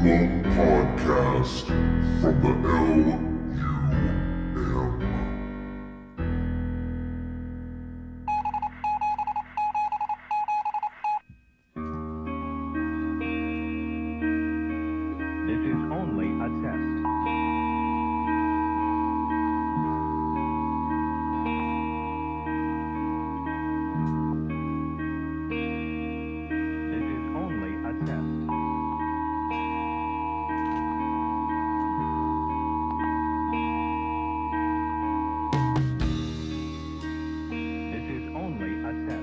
KINGDOMLUM podcast from the L.U.M. This is only a test. This is only a test. This is only a test.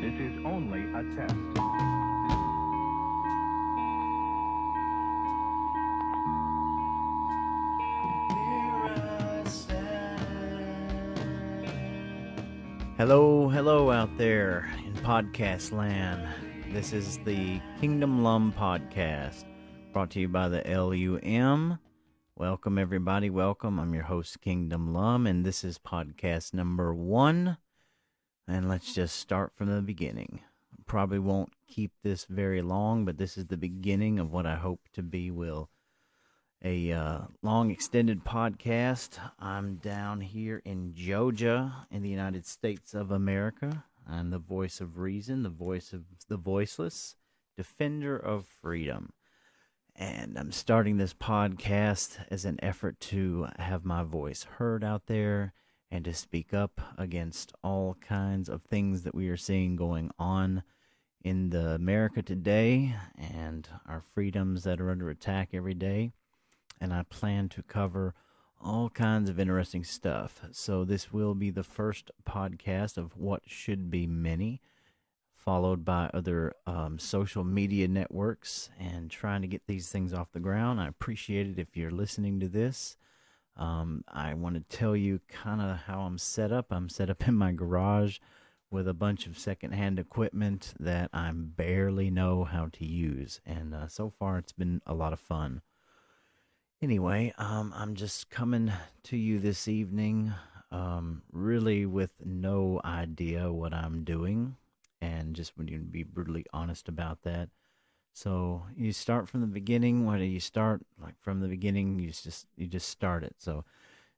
This is only a test. Hello out there in podcast land. This is the KINGDOMLUM podcast, brought to you by the L.U.M. Welcome, everybody. Welcome. I'm your host, KINGDOMLUM, and this is podcast number 1. And let's just start from the beginning. Probably won't keep this very long, but this is the beginning of what I hope to be a long extended podcast. I'm down here in Georgia in the United States of America. I'm the voice of reason, the voice of the voiceless, defender of freedom. And I'm starting this podcast as an effort to have my voice heard out there and to speak up against all kinds of things that we are seeing going on in the America today and our freedoms that are under attack every day. And I plan to cover all kinds of interesting stuff. So this will be the first podcast of what should be many, followed by other social media networks, and trying to get these things off the ground. I appreciate it if you're listening to this. I want to tell you kind of how I'm set up. I'm set up in my garage with a bunch of secondhand equipment that I barely know how to use. And so far it's been a lot of fun. Anyway, I'm just coming to you this evening, really with no idea what I'm doing, and just want to be brutally honest about that. So you start from the beginning. Why do you start? Like from the beginning, you just start it. So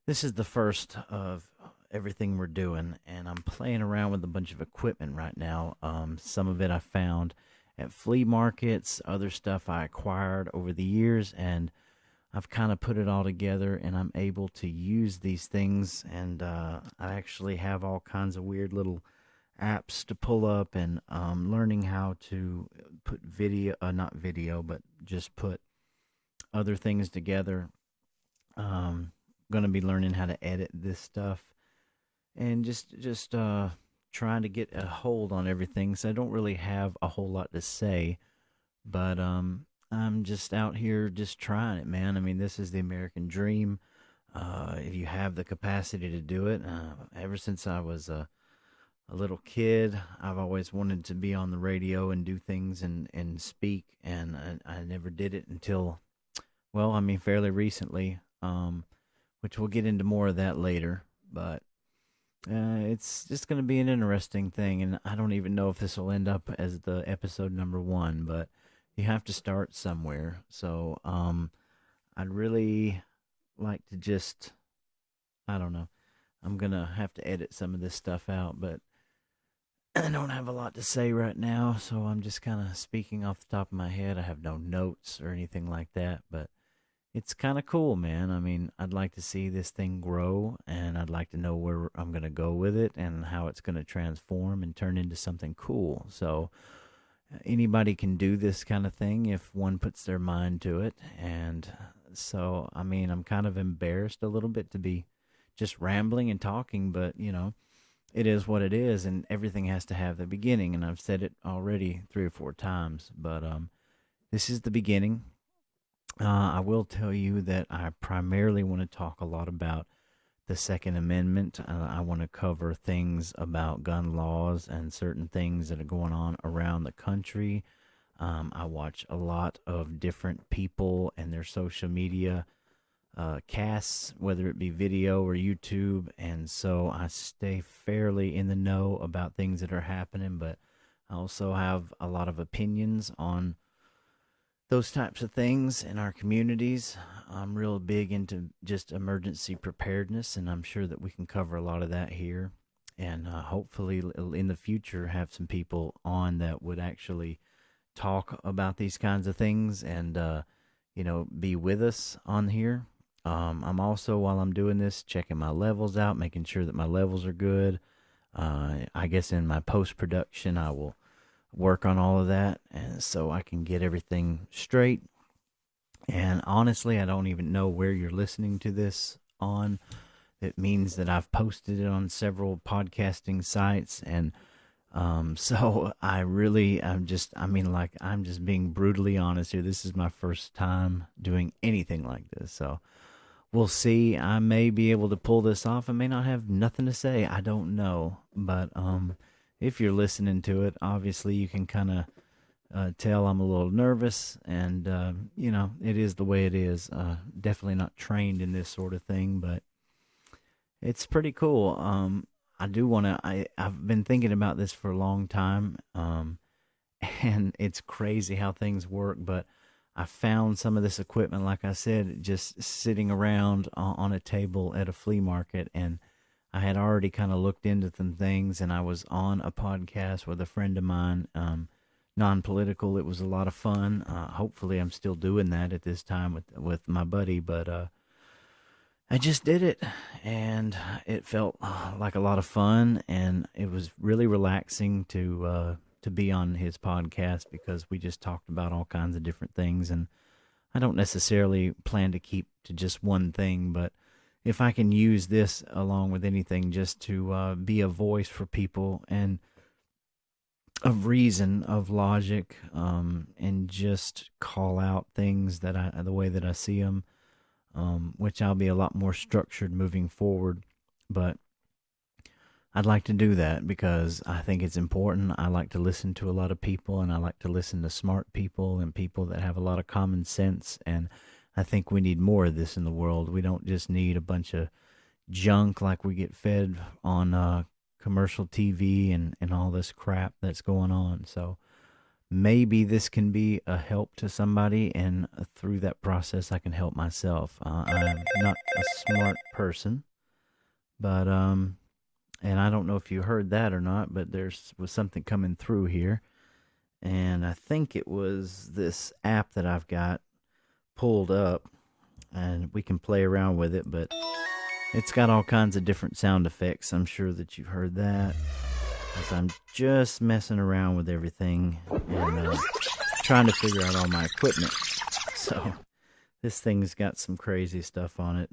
this is the first of everything we're doing, and I'm playing around with a bunch of equipment right now. Some of it I found at flea markets, other stuff I acquired over the years, and I've kind of put it all together, and I'm able to use these things, and I actually have all kinds of weird little apps to pull up, and learning how to put not video, but just put other things together. Going to be learning how to edit this stuff, and just trying to get a hold on everything. So I don't really have a whole lot to say, but I'm just out here just trying it, man. I mean, this is the American dream. If you have the capacity to do it, ever since I was a little kid, I've always wanted to be on the radio and do things and speak, and I never did it until, well, I mean, fairly recently, which we'll get into more of that later, but it's just going to be an interesting thing, and I don't even know if this will end up as the episode number 1, but you have to start somewhere. So I'd really like to just, I don't know, I'm going to have to edit some of this stuff out, but I don't have a lot to say right now, so I'm just kind of speaking off the top of my head. I have no notes or anything like that, but it's kind of cool, man. I mean, I'd like to see this thing grow, and I'd like to know where I'm going to go with it and how it's going to transform and turn into something cool. So anybody can do this kind of thing if one puts their mind to it. And so, I mean, I'm kind of embarrassed a little bit to be just rambling and talking, but, you know, it is what it is, and everything has to have the beginning. And I've said it already 3 or 4 times, but this is the beginning. I will tell you that I primarily want to talk a lot about the Second Amendment. I want to cover things about gun laws and certain things that are going on around the country. I watch a lot of different people and their social media casts, whether it be video or YouTube, and so I stay fairly in the know about things that are happening, but I also have a lot of opinions on those types of things in our communities. I'm real big into just emergency preparedness, and I'm sure that we can cover a lot of that here, and hopefully in the future have some people on that would actually talk about these kinds of things and be with us on here. I'm also, while I'm doing this, checking my levels out, making sure that my levels are good. I guess in my post-production, I will work on all of that, and so I can get everything straight. And honestly, I don't even know where you're listening to this on. It means that I've posted it on several podcasting sites, and so I'm just being brutally honest here. This is my first time doing anything like this, so we'll see. I may be able to pull this off. I may not have nothing to say. I don't know. But if you're listening to it, obviously you can kind of tell I'm a little nervous. And, it is the way it is. Definitely not trained in this sort of thing, but it's pretty cool. I've been thinking about this for a long time. And it's crazy how things work, but I found some of this equipment, like I said, just sitting around on a table at a flea market, and I had already kind of looked into some things, and I was on a podcast with a friend of mine, non-political. It was a lot of fun. Hopefully I'm still doing that at this time with my buddy, but I just did it, and it felt like a lot of fun, and it was really relaxing to be on his podcast because we just talked about all kinds of different things, and I don't necessarily plan to keep to just one thing, but if I can use this along with anything just to be a voice for people and of reason, of logic, and just call out things that the way that I see them, which I'll be a lot more structured moving forward, but I'd like to do that because I think it's important. I like to listen to a lot of people, and I like to listen to smart people and people that have a lot of common sense, and I think we need more of this in the world. We don't just need a bunch of junk like we get fed on commercial TV and all this crap that's going on. So maybe this can be a help to somebody, and through that process I can help myself. I'm not a smart person, but and I don't know if you heard that or not, but was something coming through here. And I think it was this app that I've got pulled up, and we can play around with it, but it's got all kinds of different sound effects. I'm sure that you've heard that, as I'm just messing around with everything and trying to figure out all my equipment. So this thing's got some crazy stuff on it.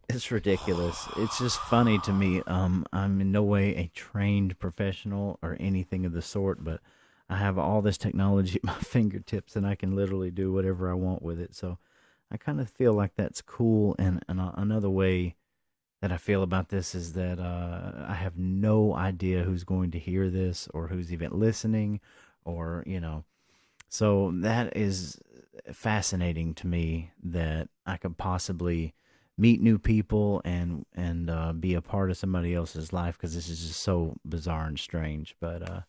It's ridiculous. It's just funny to me. I'm in no way a trained professional or anything of the sort, but I have all this technology at my fingertips, and I can literally do whatever I want with it. So I kind of feel like that's cool. And another way that I feel about this is that I have no idea who's going to hear this or who's even listening, or, So that is fascinating to me, that I could possibly meet new people and be a part of somebody else's life, because this is just so bizarre and strange. But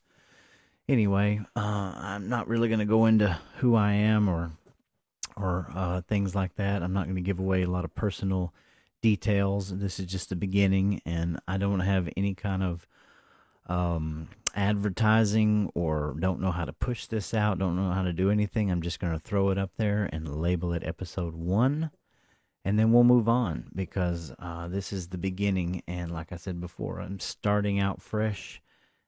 anyway, I'm not really going to go into who I am or things like that. I'm not going to give away a lot of personal details. This is just the beginning, and I don't have any kind of advertising, or don't know how to push this out, don't know how to do anything. I'm just going to throw it up there and label it episode 1. And then we'll move on, because this is the beginning. And like I said before, I'm starting out fresh,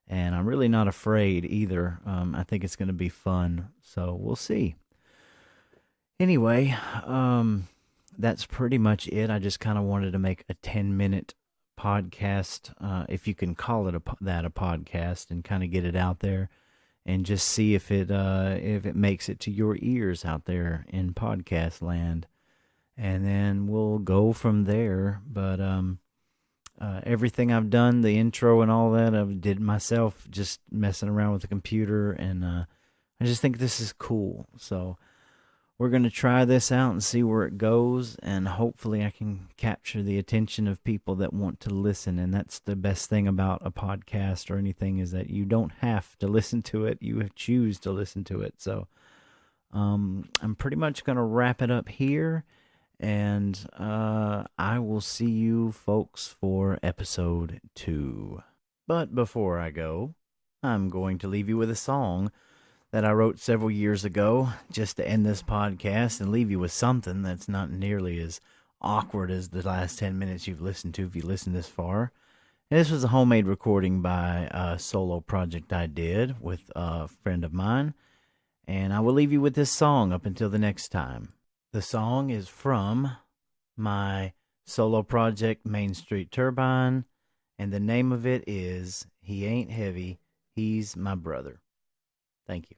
and I'm really not afraid either. I think it's going to be fun. So we'll see. Anyway, that's pretty much it. I just kind of wanted to make a 10-minute podcast, if you can call it a podcast, and kind of get it out there and just see if it makes it to your ears out there in podcast land. And then we'll go from there. But everything I've done, the intro and all that, I did myself, just messing around with the computer. And I just think this is cool. So we're going to try this out and see where it goes, and hopefully I can capture the attention of people that want to listen. And that's the best thing about a podcast or anything, is that you don't have to listen to it. You choose to listen to it. So I'm pretty much going to wrap it up here, and I will see you folks for episode 2. But before I go, I'm going to leave you with a song that I wrote several years ago, just to end this podcast and leave you with something that's not nearly as awkward as the last 10 minutes you've listened to, if you listened this far. And this was a homemade recording by a solo project I did with a friend of mine. And I will leave you with this song up until the next time. The song is from my solo project, Main Street Turbine, and the name of it is He Ain't Heavy, He's My Brother. Thank you.